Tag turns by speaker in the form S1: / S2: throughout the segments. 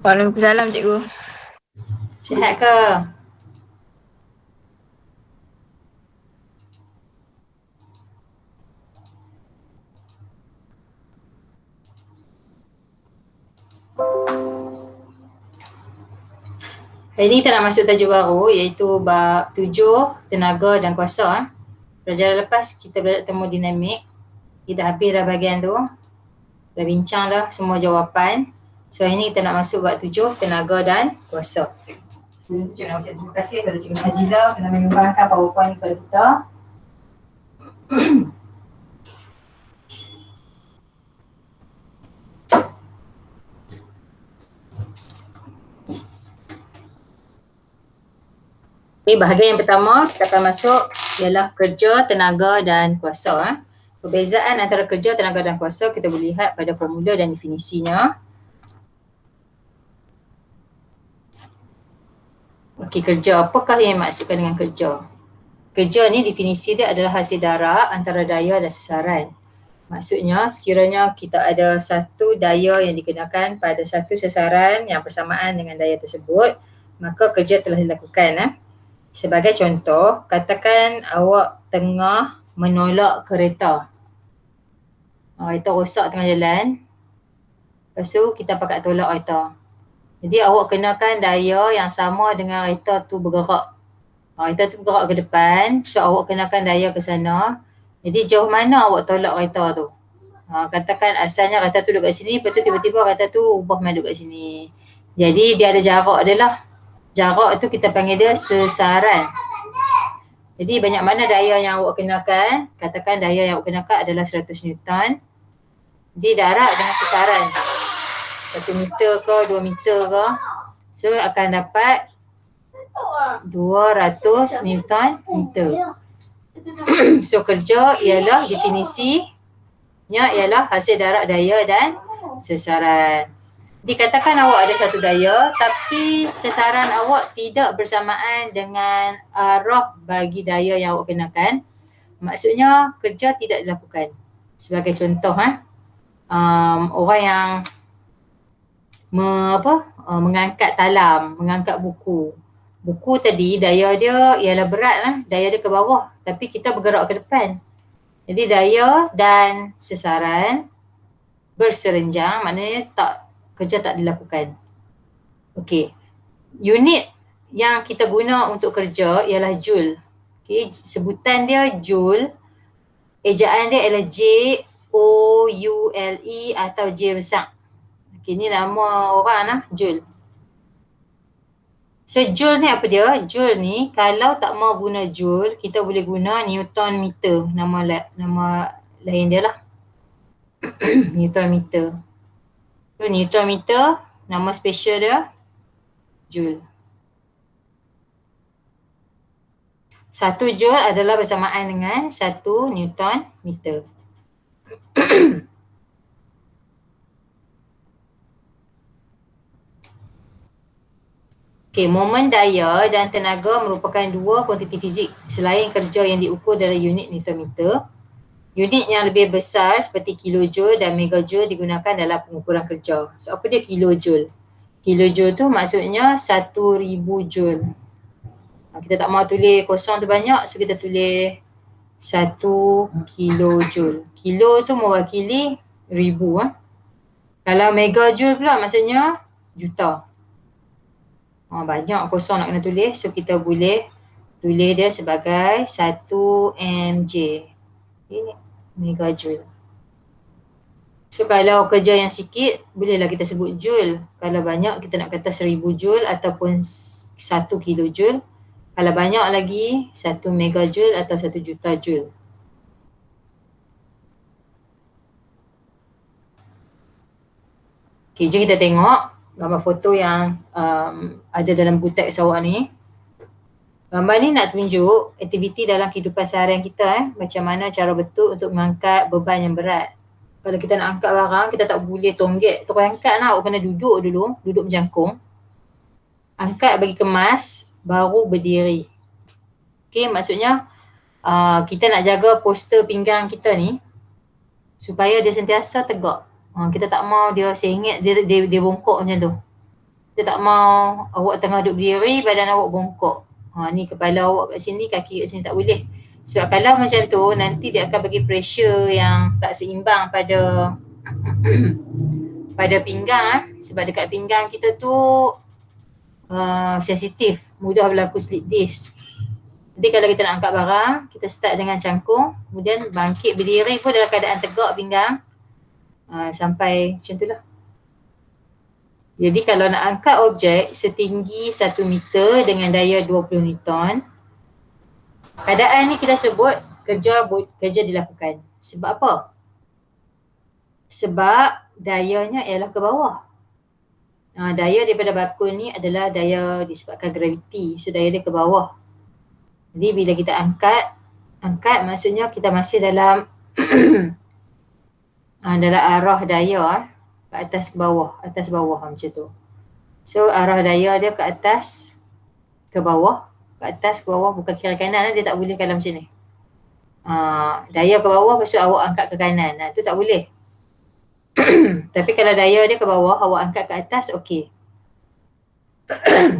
S1: Waalaikumsalam cikgu.
S2: Sihat ke? Hari ni kita nak masuk tajuk baru iaitu bab 7 tenaga dan kuasa. Pelajaran lepas kita belajar termodinamik. Kita dah habis dah bahagian tu. Dah bincang dah semua jawapan. So hari ni kita nak masuk bab 7 tenaga dan kuasa. Sebelum tu cikgu nak ucap terima kasih kepada Cikgu Nazila kerana menyumbangkan PowerPoint kepada kita. Okay, bahagian yang pertama kita akan masuk ialah kerja, tenaga dan kuasa. Perbezaan antara kerja, tenaga dan kuasa kita boleh lihat pada formula dan definisinya. Okey, kerja. Apakah yang dimaksudkan dengan kerja? Kerja ni definisi dia adalah hasil darab antara daya dan sasaran. Maksudnya sekiranya kita ada satu daya yang digunakan pada satu sasaran yang bersamaan dengan daya tersebut, maka kerja telah dilakukan. Sebagai contoh, katakan awak tengah menolak kereta. Kereta rosak tengah jalan. Lepas tu kita pakat tolak kereta. Jadi awak kenakan daya yang sama dengan kereta tu bergerak. Kereta tu bergerak ke depan, so awak kenakan daya ke sana. Jadi jauh mana awak tolak kereta tu? Katakan asalnya kereta tu duduk kat sini, lepas tu tiba-tiba kereta tu ubah main duduk kat sini. Jadi dia ada jarak dia lah. Jarak tu kita panggil dia sesaran. Jadi banyak mana daya yang awak kenakan, katakan daya yang awak kenakan adalah 100 Newton. Jadi darab dengan sesaran. 1 meter ke 2 meter ke. So akan dapat 200 Newton meter. So kerja ialah definisinya ialah hasil darab daya dan sesaran. Dikatakan awak ada satu daya tapi sesaran awak tidak bersamaan dengan arah bagi daya yang awak kenakan. Maksudnya kerja tidak dilakukan. Sebagai contoh, orang yang mengangkat talam, mengangkat buku. Buku tadi daya dia ialah berat lah, daya dia ke bawah tapi kita bergerak ke depan. Jadi daya dan sesaran berserenjang, maknanya kerja tak dilakukan. Okey. Unit yang kita guna untuk kerja ialah joule. Okey, sebutan dia joule. Ejaan dia ialah Joule atau J besar. Okey, ni nama orang lah, joule. So joule ni apa dia? Joule ni kalau tak mau guna joule, kita boleh guna Newton meter. Nama lain dia lah. Newton meter. So Newton meter, nama special dia joule. 1 joule adalah bersamaan dengan 1 Newton meter. Okey, momen daya dan tenaga merupakan dua kuantiti fizik selain kerja yang diukur dalam unit Newton meter. Unit yang lebih besar seperti kilojoule dan megajoule digunakan dalam pengukuran kerja. So apa dia kilojoule? Kilojoule tu maksudnya 1000 joule. Kita tak mahu tulis kosong tu banyak, so kita tulis 1 kilojoule. Kilo tu mewakili 1000. Kalau megajoule pula maksudnya juta. Banyak kosong nak kena tulis, so kita boleh tulis dia sebagai 1 mj. Okay, megajoule. So kalau kerja yang sikit, bolehlah kita sebut joule. Kalau banyak, kita nak kata 1000 joule ataupun 1 kilojoule. Kalau banyak lagi, 1 megajoule atau 1 juta joule. Okay, jom kita tengok gambar foto yang ada dalam buku teks awak ni. Gambar ni nak tunjuk aktiviti dalam kehidupan seharian kita, macam mana cara betul untuk mengangkat beban yang berat. Kalau kita nak angkat barang, kita tak boleh tonggek. Terus angkat nak, awak kena duduk dulu, duduk menjangkung. Angkat bagi kemas, baru berdiri. Okay, maksudnya kita nak jaga postur pinggang kita ni supaya dia sentiasa tegak. Kita tak mau dia sengit, dia bongkok macam tu. kita tak mau awak tengah duduk berdiri, badan awak bongkok. Ni kepala awak kat sini, kaki kat sini, tak boleh. Sebab kalau macam tu, nanti dia akan bagi pressure yang tak seimbang pada pada pinggang. Sebab dekat pinggang kita tu sensitif, mudah berlaku slip disc. Jadi kalau kita nak angkat barang, kita start dengan cangkung, kemudian bangkit berdiri pun dalam keadaan tegak pinggang, sampai macam tu lah. Jadi kalau nak angkat objek setinggi 1 meter dengan daya 20 Newton, keadaan ni kita sebut kerja dilakukan. Sebab apa? Sebab dayanya ialah ke bawah. Daya daripada bakul ni adalah daya disebabkan graviti. So daya dia ke bawah. Jadi bila kita angkat maksudnya kita masih dalam dalam arah daya ke atas ke bawah, atas bawah macam tu. So arah daya dia ke atas ke bawah, ke atas ke bawah, bukan kiri kanan. Dia tak boleh kalau macam ni. Daya ke bawah lepas tu awak angkat ke kanan. Tu tak boleh. Tapi kalau daya dia ke bawah, awak angkat ke atas, okey.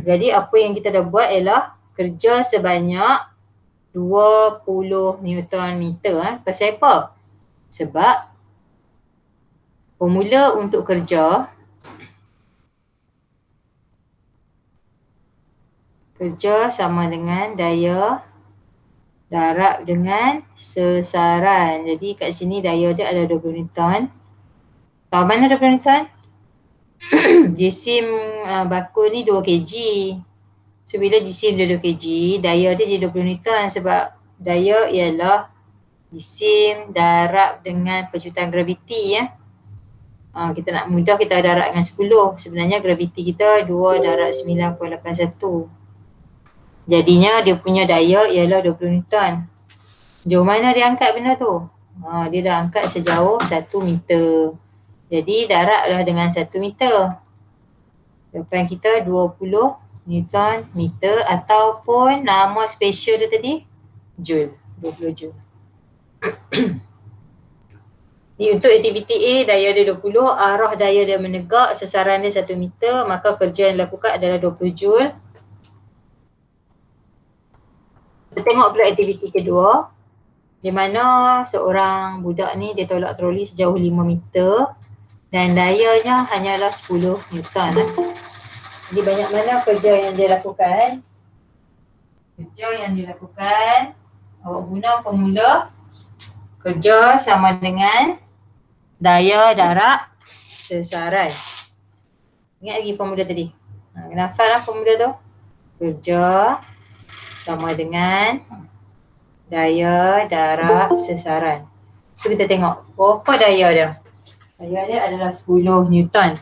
S2: Jadi apa yang kita dah buat ialah kerja sebanyak 20 Newton meter. Pasal apa? Sebab formula untuk kerja sama dengan daya darab dengan sesaran. Jadi kat sini daya dia ada 20 Newton. Tahu mana 20 Newton? Jisim bakul ni 2 kg. So bila jisim dia 2 kg, daya dia jadi 20 Newton sebab daya ialah jisim darab dengan pecutan graviti ya. Kita nak mudah, kita darab dengan 10. Sebenarnya graviti kita 2 darab 9.81. Jadinya dia punya daya ialah 20 Newton. Jauh mana dia angkat benda tu? Dia dah angkat sejauh 1 meter. Jadi darablah dengan 1 meter. Jawapan kita 20 Newton meter ataupun nama special dia tadi Joule, 20 Joule. Ni untuk aktiviti A, daya dia 20, arah daya dia menegak, sasaran dia 1 meter, maka kerja yang dilakukan adalah 20 Joule. Kita tengok pula aktiviti kedua, di mana seorang budak ni dia tolak troli sejauh 5 meter dan dayanya hanyalah 10 Newton. Jadi banyak mana kerja yang dia lakukan? Kerja yang dilakukan, awak guna formula kerja sama dengan daya darab sesaran. Ingat lagi formula tadi? Kena hafal lah formula tu. Kerja sama dengan daya darab sesaran. So kita tengok berapa daya dia. Daya dia adalah 10 Newton.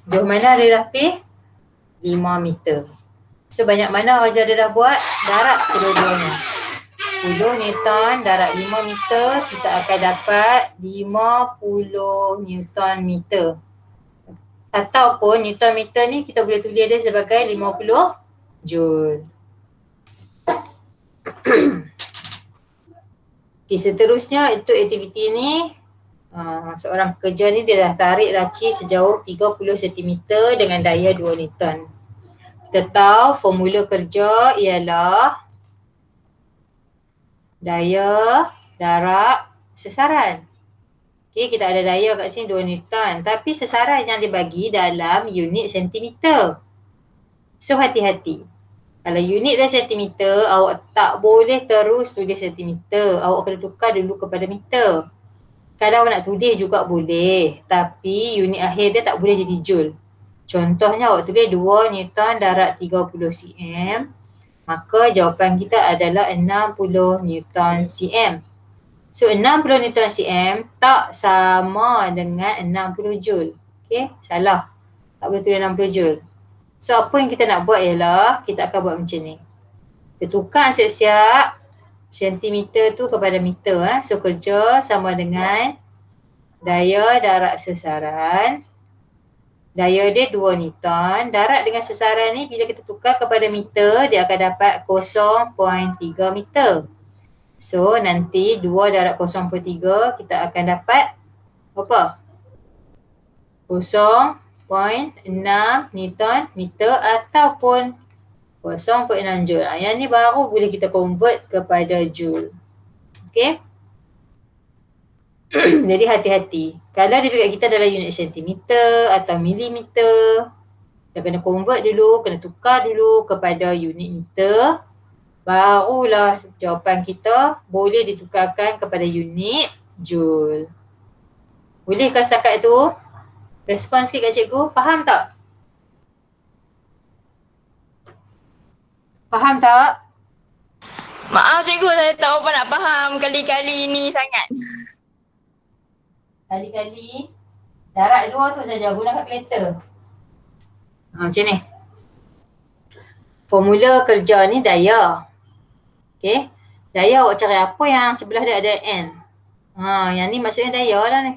S2: Jauh mana dia dah pergi? 5 meter. So banyak mana ajar dia dah buat? Darab kedua-duanya. 10 Newton darab 5 meter, kita akan dapat 50 Newton meter. Ataupun Newton meter ni kita boleh tulis dia sebagai 50 Joule. Okay, seterusnya itu aktiviti ni, seorang pekerja ni dia dah tarik laci sejauh 30 cm dengan daya 2 Newton. Kita tahu formula kerja ialah daya darab sesaran. Okay, kita ada daya kat sini 2 Newton. Tapi sesaran yang dibagi dalam unit sentimeter. So hati-hati. Kalau unit dah sentimeter, awak tak boleh terus tulis sentimeter. Awak kena tukar dulu kepada meter. Kalau awak nak tulis juga boleh. Tapi unit akhir dia tak boleh jadi joule. Contohnya awak tulis 2 Newton darab 30 cm. Maka jawapan kita adalah 60 Newton cm. So 60 Newton cm tak sama dengan 60 Joule. Okay, salah. Tak boleh tulis 60 Joule. So apa yang kita nak buat ialah kita akan buat macam ni. Kita tukar siap-siap sentimeter tu kepada meter. So kerja sama dengan daya darab sesaran. Daya dia 2 Newton. Darab dengan sesaran ni bila kita tukar kepada meter, dia akan dapat 0.3 meter. So nanti 2 darab 0.3 kita akan dapat apa? 0.3 Newton meter ataupun 0.6 Joule. Yang ni baru boleh kita convert kepada Joule. Okay. Jadi hati-hati. Kalau dia bagi kita dalam unit sentimeter atau milimeter, kita kena convert dulu, kena tukar dulu kepada unit meter. Barulah jawapan kita boleh ditukarkan kepada unit Joule. Bolehkah setakat itu? Respon sikit kat cikgu. Faham tak? Faham tak?
S1: Maaf cikgu, saya tak apa nak faham kali-kali ni sangat.
S2: Kali-kali darat 2 tu saja guna kalkulator. Macam ni. Formula kerja ni daya. Okey. Daya awak cari apa yang sebelah dia ada N. Yang ni maksudnya daya lah ni.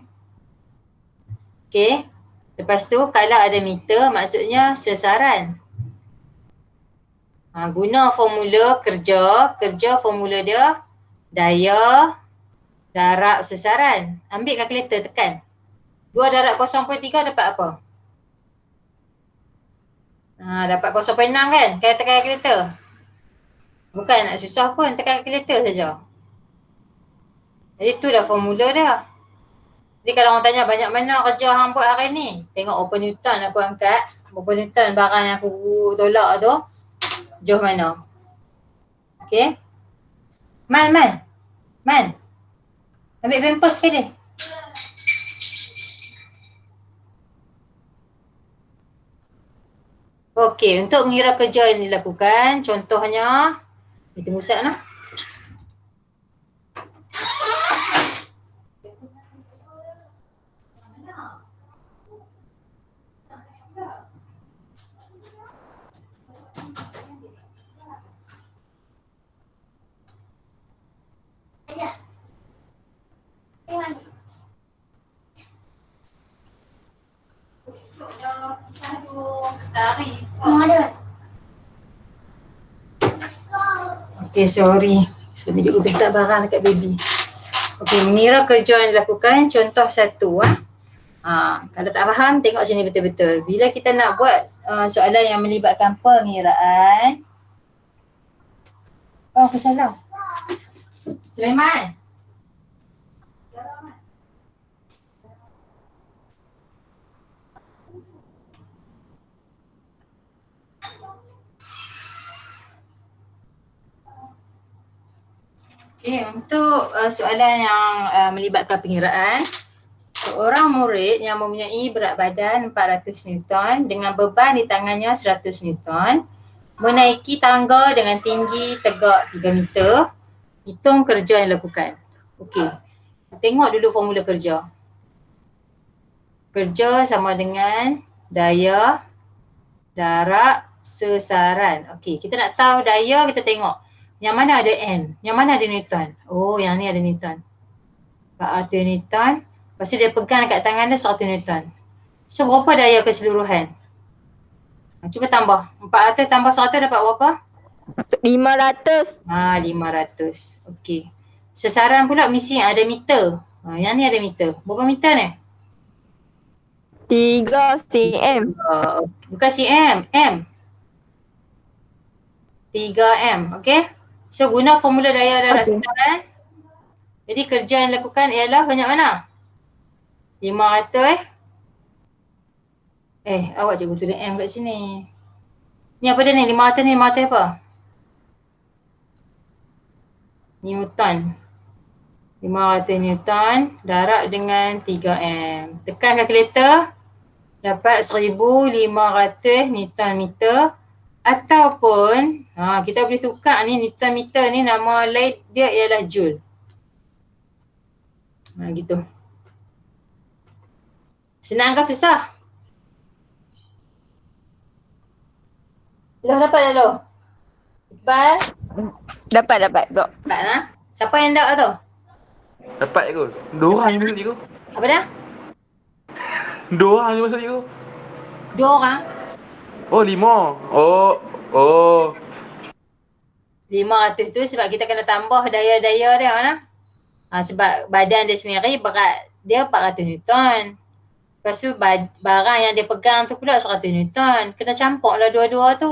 S2: Okey. Lepas tu kalau ada meter maksudnya sesaran. Guna formula kerja. Kerja formula dia daya darab sesaran. Ambil kalkulator tekan. 2 darab 0.3 dapat apa? Dapat 0.6 kan? Kalau tekan kalkulator. Bukan nak susah pun, tekan kalkulator saja. Jadi tu dah formula dia. Jadi kalau orang tanya banyak mana kerja hang buat hari ni? Tengok berapa Newton aku angkat. Berapa Newton barang yang aku tolak tu. Jauh mana? Okay. Man. Ambil pampers sekali. Okey, untuk mengira kerja yang dilakukan, contohnya, kita musat lah. Okay, sorry. So, ni cikgu minta barang dekat baby. Okay, mengira kerja yang dilakukan, contoh 1. Kalau tak faham, tengok sini betul-betul. Bila kita nak buat soalan yang melibatkan pengiraan. Aku salah. Sulaiman. Okay, untuk soalan yang melibatkan pengiraan, seorang murid yang mempunyai berat badan 400 Newton dengan beban di tangannya 100 Newton menaiki tangga dengan tinggi tegak 3 meter, hitung kerja yang dilakukan. Okey, tengok dulu formula kerja. Kerja sama dengan daya darab sesaran. Okey, kita nak tahu daya, kita tengok. Yang mana ada N? Yang mana ada Newton? Oh, yang ni ada Newton. 400 Newton. Lepas tu dia pegang dekat tangan dia 100 Newton. So, berapa daya keseluruhan? Cuba tambah. 400 tambah 100 dapat berapa?
S1: 500.
S2: 500. Okey. Sesaran pula mesti ada meter. Yang ni ada meter. Berapa meter ni?
S1: 3 cm.
S2: Bukan cm, M. 3M, okey? So, guna formula daya darab sesaran. Jadi, kerja yang dilakukan ialah banyak mana? 500. Awak cikgu tulis M kat sini. Ni apa dia ni? 500 ni 500 apa? Newton. 500 Newton darab dengan 3M. Tekan kalkulator. Dapat 1500 Newton meter. Ataupun kita boleh tukar ni Newton meter ni, nama lain dia ialah Joule. Gitu. Senang ke susah? Loh, dapat dah loh? Iqbal?
S1: Dapat tu.
S2: Dapat lah. Siapa yang tak tu?
S3: Dapat je kot. 2 orang je masuk cikgu.
S2: Apa dah?
S3: 2 orang je masuk cikgu.
S2: 2 orang?
S3: Oh, 5. Oh.
S2: 500 tu sebab kita kena tambah daya-daya dia mana? Sebab badan dia sendiri berat dia 400 Newton. Lepas tu barang yang dia pegang tu pula 100 Newton. Kena campur lah dua-dua tu.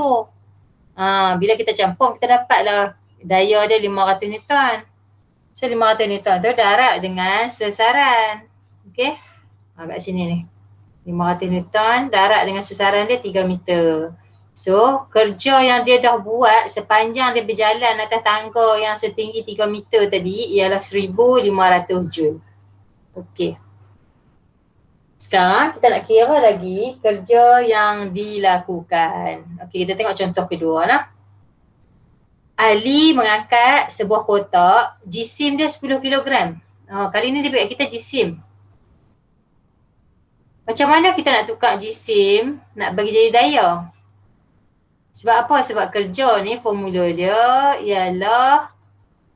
S2: Bila kita campur, kita dapatlah daya dia 500 Newton. So 500 Newton tu darab dengan sesaran. Okay. Kat sini ni. 500 Newton darab dengan sesaran dia 3 meter. So kerja yang dia dah buat sepanjang dia berjalan atas tangga yang setinggi 3 meter tadi ialah 1,500 Joule. Okay. Sekarang kita nak kira lagi kerja yang dilakukan. Okey, kita tengok contoh kedua lah. Ali mengangkat sebuah kotak, jisim dia 10 kilogram. Kali ni dia bagi kita jisim. Macam mana kita nak tukar jisim, nak bagi jadi daya? Sebab apa? Sebab kerja ni formula dia ialah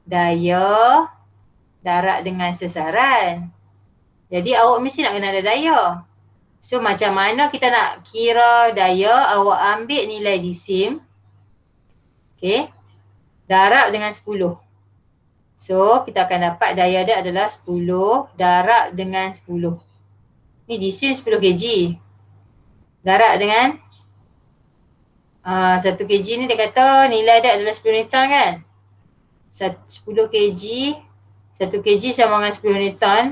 S2: daya darab dengan sesaran. Jadi awak mesti nak kena ada daya. So macam mana kita nak kira daya, awak ambil nilai jisim. Okay. Darab dengan 10. So kita akan dapat daya dia adalah 10 darab dengan 10. Ni jisim 10 kg. Darab dengan 1 kg ni dia kata nilai dia adalah 10 Newton kan. 10 kg, 1 kg sama dengan 10 Newton.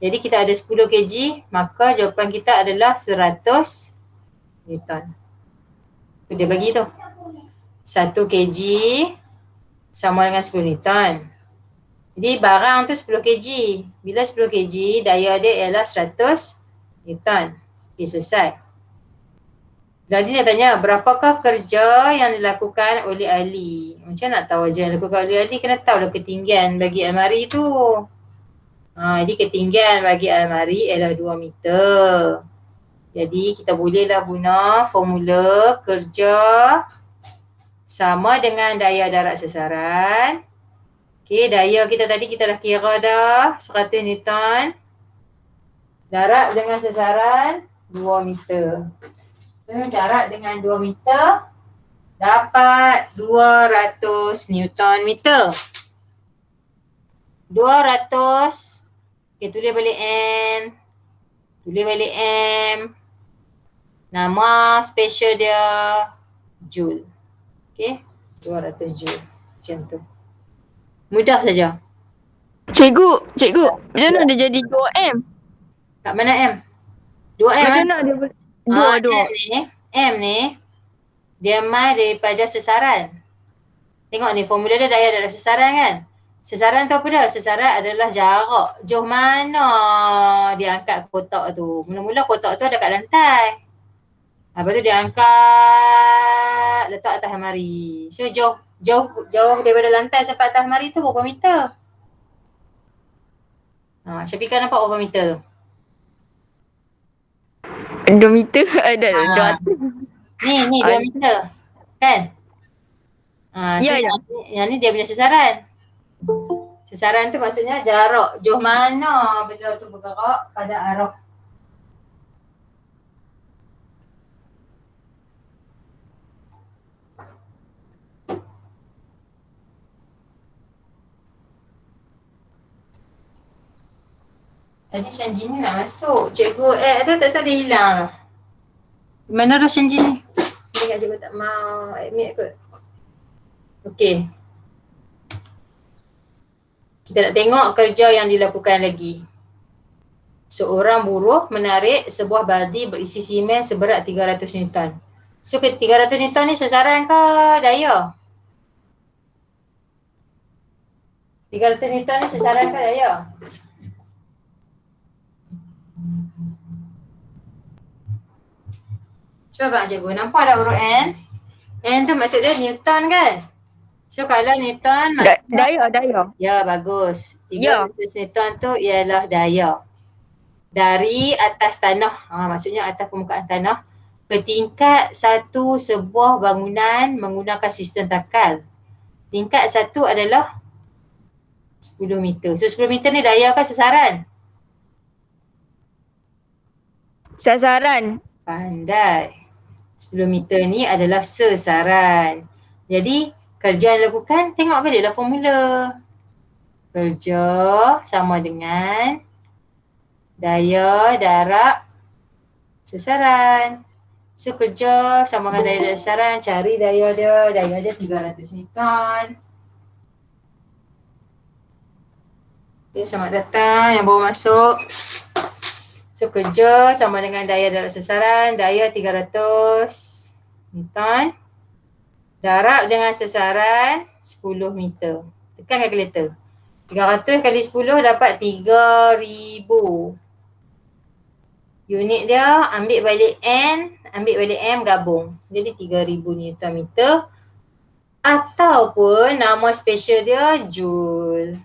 S2: Jadi kita ada 10 kg, maka jawapan kita adalah 100 Newton. Tu dia bagi tu. 1 kg sama dengan 10 Newton. Jadi barang tu 10 kg. Bila 10 kg, daya dia ialah 100 Newton. Okay, selesai. Jadi dia tanya, berapakah kerja yang dilakukan oleh Ali? Macam nak tahu aja yang dilakukan oleh Ali, kena tahu lah ketinggian bagi almari tu. Jadi ketinggian bagi almari ialah 2 meter. Jadi kita bolehlah guna formula kerja sama dengan daya darab sesaran. Okey, daya kita tadi kita dah kira dah 100 Newton. Darab dengan sesaran 2 meter. So, darab dengan 2 meter dapat 200 Newton meter. 200. Okay, tulis balik N. Tulis balik M. Nama special dia Joule. Okay, 200 Joule. Macam tu. Mudah saja.
S1: Cikgu, macam mana dia jadi 2M?
S2: Kat mana M? 2M
S1: Macam mana dia boleh? Dua.
S2: M ni, dia mai daripada sesaran. Tengok ni, formula dia daya darab sesaran kan? Sesaran tu apa dia? Sesaran adalah jarak. Jauh mana dia angkat kotak tu. Mula-mula kotak tu ada kat lantai. Lepas tu dia angkat, letak atas almari. So jauh daripada lantai sampai atas almari tu berapa meter? Syafiqah nampak berapa meter tu?
S1: 2 meter ada 200.
S2: Ni 2 meter. Kan?
S1: Ya.
S2: Yang ni dia punya sesaran. Sesaran tu maksudnya jarak. Jauh mana benda tu bergerak pada arah. Tadi Shanji ni nak masuk. Cikgu tak dia hilang. Mana dah Shanji ni? Dia kat cikgu tak mau admit kot. Okey. Kita nak tengok kerja yang dilakukan lagi. Seorang buruh menarik sebuah baldi berisi simen seberat 300 Newton. So 300 Newton ni sesaran ke daya? 300 Newton ni sesaran ke daya? Cuba bang cikgu, nampak tak huruf N? N tu maksud dia Newton kan? So kalau Newton
S1: Daya.
S2: Ya, bagus. 300
S1: Ya.
S2: Newton tu ialah daya. Dari atas tanah, maksudnya atas permukaan tanah, ke tingkat satu sebuah bangunan menggunakan sistem takal. Tingkat satu adalah 10 meter. So 10 meter ni daya ke sesaran?
S1: Sasaran.
S2: Pandai. 10 meter ni adalah sesaran. Jadi kerja yang dilakukan, tengok baliklah formula. Kerja sama dengan daya darab sasaran. So kerja sama dengan daya dan sasaran, cari daya dia 300 Newton. Okay, selamat datang yang baru masuk. So kerja sama dengan daya darat sasaran, daya 300 Newton. Darab dengan sasaran 10 meter. Tekan kalkulator. 300 kali 10 dapat 3000. Unit dia ambil balik N, ambil balik M, gabung. Jadi 3000 Newton meter. Ataupun nama special dia Joule.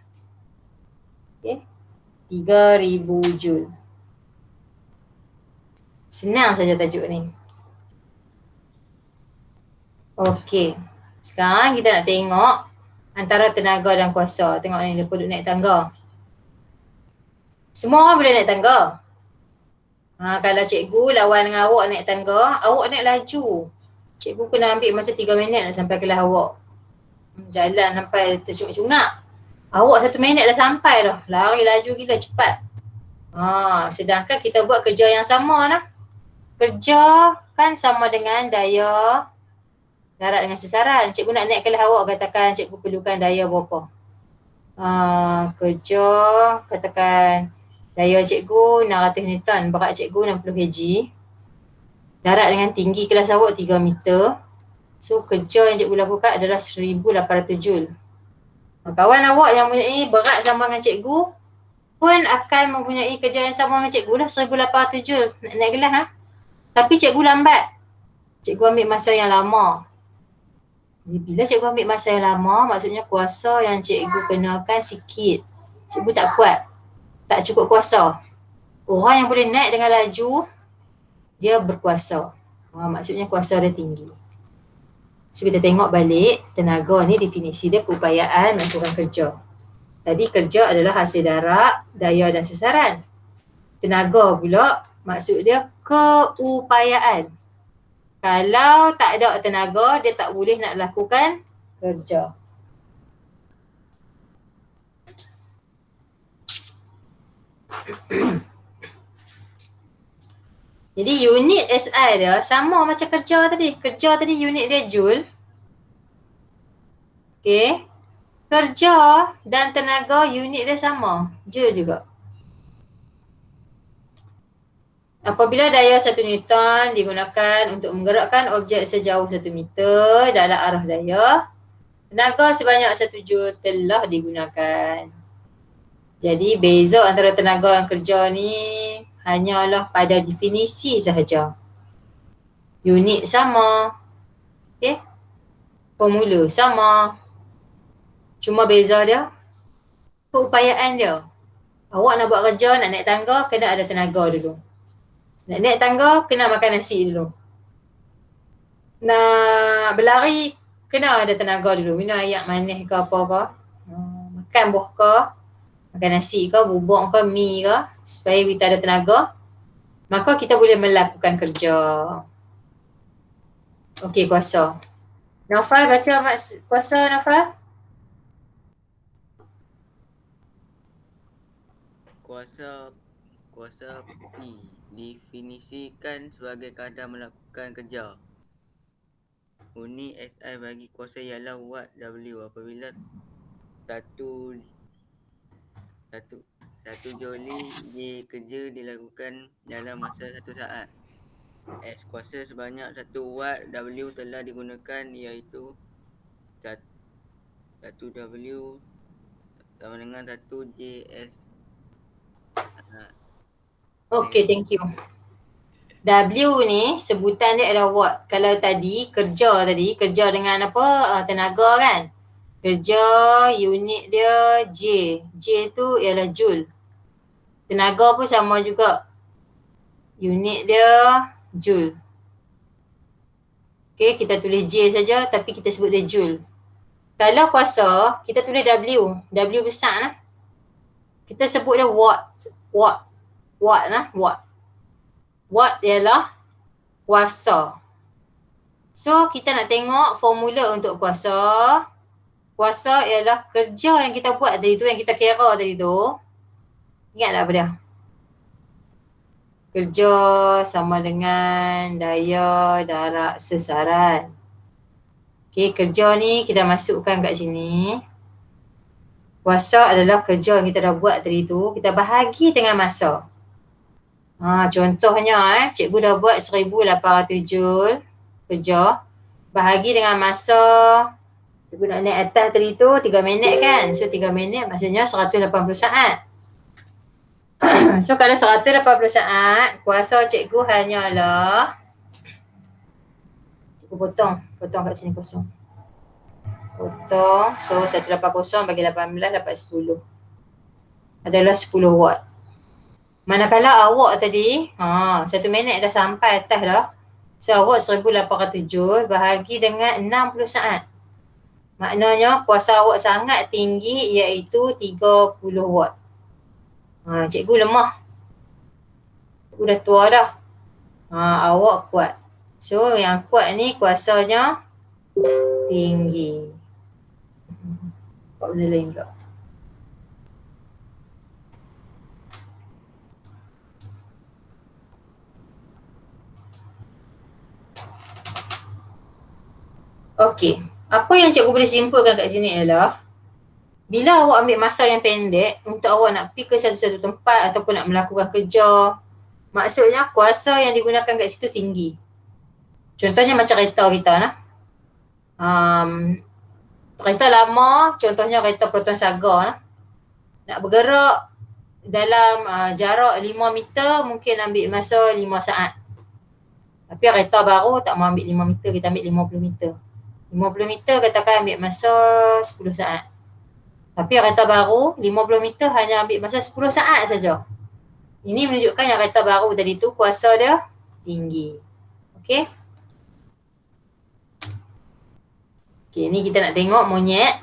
S2: Okay. 3000 Joule. Senang saja tajuk ni. Okey. Sekarang kita nak tengok antara tenaga dan kuasa. Tengok ni, dia duduk naik tangga. Semua orang boleh naik tangga. Kalau cikgu lawan dengan awak naik tangga, awak naik laju. Cikgu kena ambil masa 3 minit nak sampai kelas awak. Jalan sampai tercungak-cungak. Awak 1 minit dah sampai dah. Lari laju gila cepat. Sedangkan kita buat kerja yang sama lah. Kerja kan sama dengan daya darat dengan sasaran. Cikgu nak naik kelas awak, katakan cikgu perlukan daya berapa. Kerja katakan daya cikgu 600 Newton, berat cikgu 60 kg. Darat dengan tinggi kelas awak 3 meter. So kerja yang cikgu lakukan adalah 1800 Joule. Kawan awak yang mempunyai berat sama dengan cikgu pun akan mempunyai kerja yang sama dengan cikgu lah, 1800 Joule nak naik kelas Tapi cikgu lambat. Cikgu ambil masa yang lama. Bila cikgu ambil masa yang lama, maksudnya kuasa yang cikgu kenakan sikit. Cikgu tak kuat. Tak cukup kuasa. Orang yang boleh naik dengan laju, dia berkuasa. Maksudnya kuasa dia tinggi. So kita tengok balik, tenaga ni definisi dia keupayaan melakukan kerja. Tadi kerja adalah hasil darab, daya dan sasaran. Tenaga pula maksud dia keupayaan. Kalau tak ada tenaga, dia tak boleh nak lakukan kerja. Jadi unit SI dia sama macam kerja tadi. Kerja tadi unit dia Joule. Okay. Kerja dan tenaga unit dia sama. Joule juga. Apabila daya 1 Newton digunakan untuk menggerakkan objek sejauh 1 meter dalam arah daya, tenaga sebanyak 1 Joule telah digunakan. Jadi beza antara tenaga dan kerja ni hanyalah pada definisi sahaja. Unit sama. Okay. Formula sama. Cuma beza dia keupayaan dia. Awak nak buat kerja, nak naik tangga, kena ada tenaga dulu. Nak naik tangga, kena makan nasi dulu. Nak berlari, kena ada tenaga dulu. Minum air manis ke apa ke. Makan buah ke. Makan nasi ke, bubuk ke, mi ke. Supaya kita ada tenaga. Maka kita boleh melakukan kerja. Okey, kuasa. Naufal baca kuasa Naufal.
S4: Kuasa P definisikan sebagai kadar melakukan kerja. Unit SI bagi kuasa ialah watt W apabila satu Joule J kerja dilakukan dalam masa 1 saat. S kuasa sebanyak 1 watt W telah digunakan iaitu 1 W sama dengan 1 JS.
S2: Okay, thank you. W ni sebutan dia adalah watt. Kalau tadi kerja dengan apa? Tenaga kan? Kerja unit dia J. J tu ialah Joule. Tenaga pun sama juga. Unit dia Joule. Okay, kita tulis J saja tapi kita sebut dia Joule. Kalau kuasa, kita tulis W. W besar lah. Kita sebut dia watt. Watt. Watt ialah kuasa. So, kita nak tengok formula untuk kuasa. Kuasa ialah kerja yang kita buat tadi tu, yang kita kira tadi tu. Ingat tak apa dia? kerja sama dengan daya darat sesaran. Okey, kerja ni kita masukkan kat sini. Kuasa adalah kerja yang kita dah buat tadi tu, kita bahagi dengan masa. Contohnya cikgu dah buat 1,800 joule kerja, bahagi dengan masa cikgu nak naik atas tadi tu 3 minit kan. So 3 minit maksudnya 180 saat. So kalau 180 saat, kuasa cikgu hanyalah, cikgu potong kat sini kosong. Potong, so 180 bagi 18 dapat 10. Adalah 10 watt. Manakala awak tadi, 1 minit dah sampai atas dah. So awak 1,800 joule bahagi dengan 60 saat. Maknanya kuasa awak sangat tinggi iaitu 30 watt. Cikgu lemah. Cikgu dah tua dah. Awak kuat. So yang kuat ni kuasanya tinggi. Buat benda lain pula. Okey, apa yang cikgu boleh simpulkan kat sini ialah bila awak ambil masa yang pendek untuk awak nak pergi ke satu-satu tempat ataupun nak melakukan kerja, maksudnya kuasa yang digunakan kat situ tinggi. Contohnya macam kereta kita nah. Kereta lama, contohnya kereta Proton Saga nah. Nak bergerak dalam jarak 5 meter mungkin ambil masa 5 saat. Tapi kereta baru tak mau ambil 5 meter, kita ambil 50 meter. 50 meter katakan ambil masa 10 saat. Tapi kereta baru 50 meter hanya ambil masa 10 saat saja. Ini menunjukkan yang kereta baru tadi tu kuasa dia tinggi. Okey. Okey, ni kita nak tengok monyet.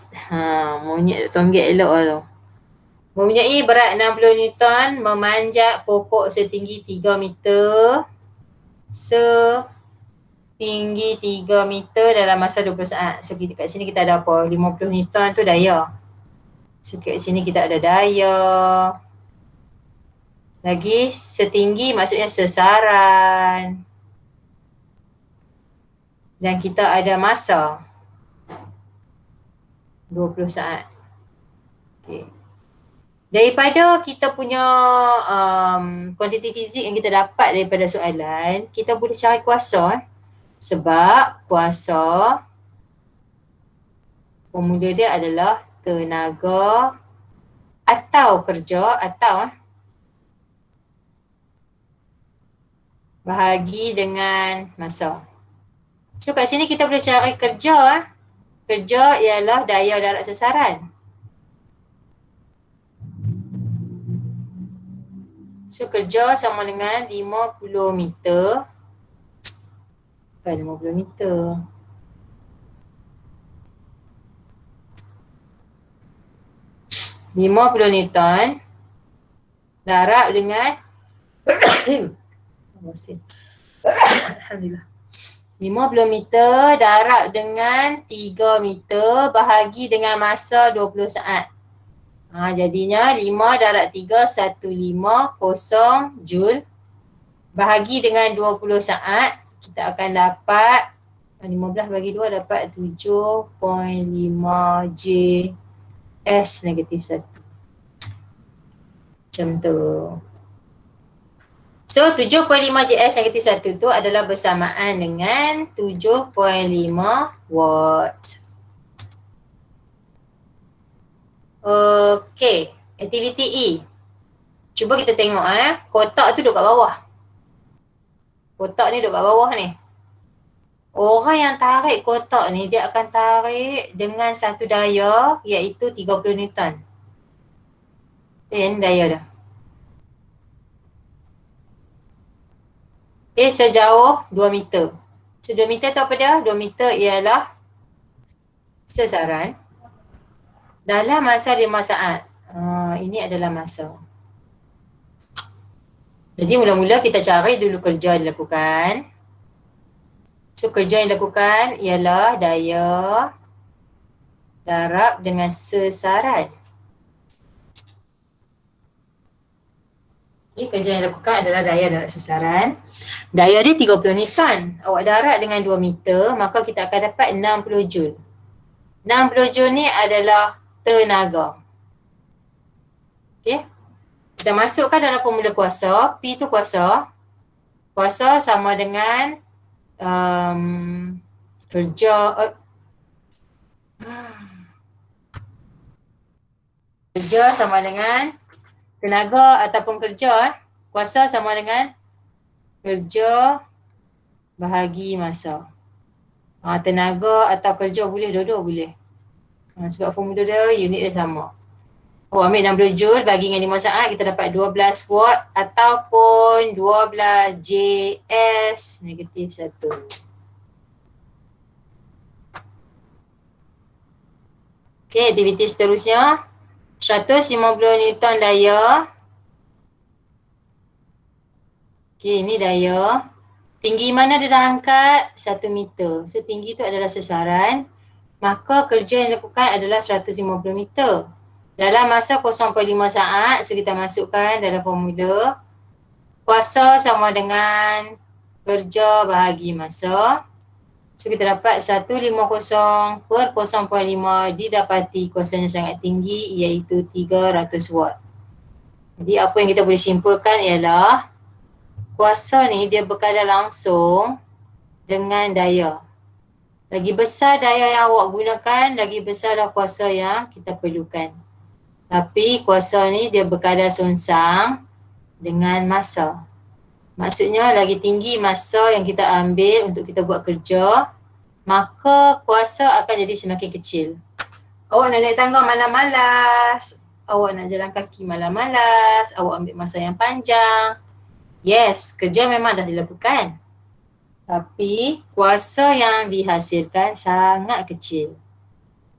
S2: Monyet tonggek elok tu. Mempunyai berat 60 Newton, memanjat pokok setinggi 3 meter. Tinggi 3 meter dalam masa 20 saat. So kat sini kita ada apa? 50 Newton tu daya. So kat sini kita ada daya. Lagi setinggi maksudnya sesaran. Dan kita ada masa 20 saat. Okay. Daripada kita punya kuantiti fizik yang kita dapat daripada soalan, kita boleh cari kuasa. Sebab kuasa, formula dia adalah tenaga atau kerja atau bahagi dengan masa. So kat sini kita boleh cari kerja. Kerja ialah daya darat sesaran. So kerja sama dengan 50 meter. Bukan 50 meter. $50 Newton darab dengan Alhamdulillah. 50 meter darab dengan 3 meter bahagi dengan masa 20 saat. Jadinya 5 darab 3, 150 joule. Bahagi dengan 20 saat, kita akan dapat 15 bagi 2 dapat 7.5 J/S negatif 1. Macam tu. So 7.5 J/S negatif 1 tu adalah bersamaan dengan 7.5 watt. Okey, aktiviti E. Cuba kita tengok kotak tu duduk kat bawah. Kotak ni duduk kat bawah ni. Orang yang tarik kotak ni dia akan tarik dengan satu daya iaitu 30 Newton. Ini daya dah. Sejauh 2 meter. So 2 meter tu apa dia? 2 meter ialah sesaran dalam masa 5 saat. Ini adalah masa. Jadi mula-mula kita cari dulu kerja yang dilakukan. So kerja yang dilakukan ialah daya darab dengan sesaran. Okay, kerja yang dilakukan adalah daya darat sasaran. Daya dia 30 Newton. Awak darat dengan 2 meter, maka kita akan dapat 60 Joule. 60 Joule ni adalah tenaga. Okay. Kita masukkan dalam formula kuasa. P tu kuasa. Kuasa sama dengan kerja sama dengan tenaga ataupun kerja. Kuasa sama dengan kerja bahagi masa. Tenaga atau kerja boleh, dua-dua boleh. Sebab formula dia, unit dia sama. Ambil 60 Joule bagi dengan 5 saat, kita dapat 12 watt ataupun 12 JS negatif 1. Okay, aktiviti seterusnya. 150 Newton daya. Okay, ini daya. Tinggi mana dia dah angkat? 1 meter. So, tinggi tu adalah sasaran. Maka kerja yang dilakukan adalah 150 meter. Dalam masa 0.5 saat, so kita masukkan dalam formula. Kuasa sama dengan kerja bahagi masa. So kita dapat 150 per 0.5 didapati kuasanya sangat tinggi iaitu 300 watt. Jadi apa yang kita boleh simpulkan ialah kuasa ni dia berkadar langsung dengan daya. Lagi besar daya yang awak gunakan, lagi besarlah kuasa yang kita perlukan. Tapi kuasa ni dia berkadar songsang dengan masa. Maksudnya lagi tinggi masa yang kita ambil untuk kita buat kerja, maka kuasa akan jadi semakin kecil. Awak nak naik tangga malas-malas, awak nak jalan kaki malas-malas, awak ambil masa yang panjang. Yes, kerja memang dah dilakukan. Tapi kuasa yang dihasilkan sangat kecil.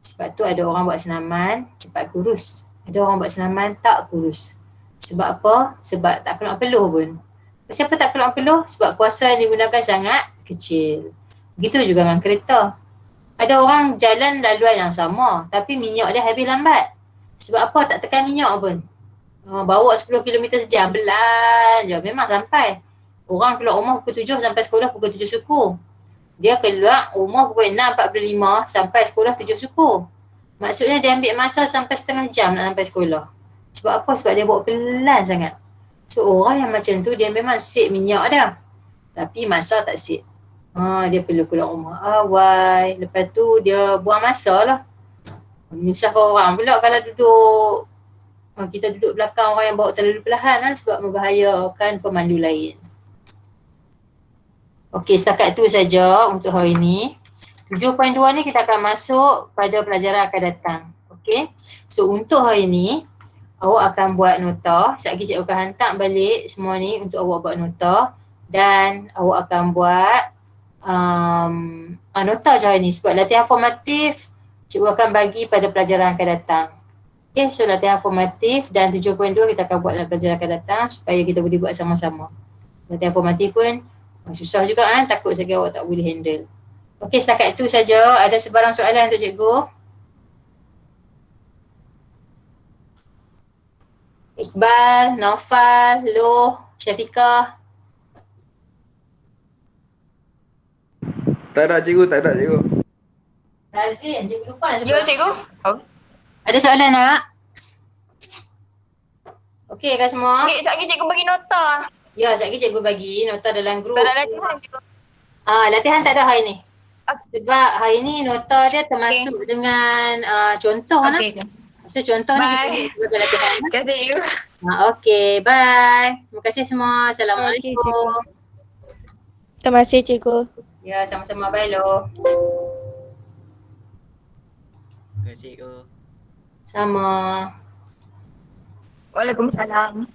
S2: Sebab tu ada orang buat senaman cepat kurus. Ada orang buat senaman tak kurus. Sebab apa? Sebab tak keluar peluh pun. Siapa tak keluar peluh? Sebab kuasa yang digunakan sangat kecil. Begitu juga dengan kereta. Ada orang jalan laluan yang sama tapi minyak dia habis lambat. Sebab apa? Tak tekan minyak pun. Bawa 10 km sejam, belan je. Memang sampai. Orang keluar rumah pukul 7 sampai sekolah pukul 7 suku. Dia keluar rumah pukul 6.45 sampai sekolah 7 suku. Maksudnya dia ambil masa sampai setengah jam nak sampai sekolah. Sebab apa? Sebab dia bawa pelan sangat. So orang yang macam tu dia memang save minyak dah. Tapi masa tak save. Dia perlu keluar rumah awal. Lepas tu dia buang masa lah. Menyusahkan orang pula kalau duduk. Kita duduk belakang orang yang bawa terlalu perlahan lah sebab membahayakan pemandu lain. Okey, setakat tu saja untuk hari ini. 7.2 ni kita akan masuk pada pelajaran akan datang. Okey. So untuk hari ni awak akan buat nota. Sekejap lagi cikgu akan hantar balik semua ni untuk awak buat nota dan awak akan buat nota je hari ni sebab latihan formatif cikgu akan bagi pada pelajaran akan datang. Okay, so latihan formatif dan 7.2 kita akan buat dalam pelajaran akan datang supaya kita boleh buat sama-sama. Latihan formatif pun susah juga kan, takut sekali awak tak boleh handle. Okey, setakat itu saja. Ada sebarang soalan untuk cikgu? Iqbal, Naufal, Loh, Syafiqah.
S3: Tak ada cikgu, tak ada cikgu.
S2: Razin, cikgu lupa nak
S1: Ya,
S2: sebut.
S1: cikgu.
S2: Ada soalan nak? Okey kan semua?
S1: Okey, sekejap lagi cikgu bagi nota.
S2: Ya, sekejap lagi cikgu bagi nota dalam grup.
S1: Tak ada latihan, cikgu.
S2: Latihan tak ada hari ni.
S1: Okey.
S2: Sebab hari ni nota dia termasuk dengan contoh lah.
S1: Okey.
S2: So contoh ni
S1: Bye.
S2: kita sebagai latihan.
S1: Terima kasih, cikgu.
S2: Okey, bye. Terima kasih semua. Assalamualaikum.
S5: Okey, cikgu. Terima kasih cikgu.
S2: Ya, sama-sama. Bye Loh.
S4: Terima kasih cikgu.
S2: Sama.
S1: Waalaikumsalam.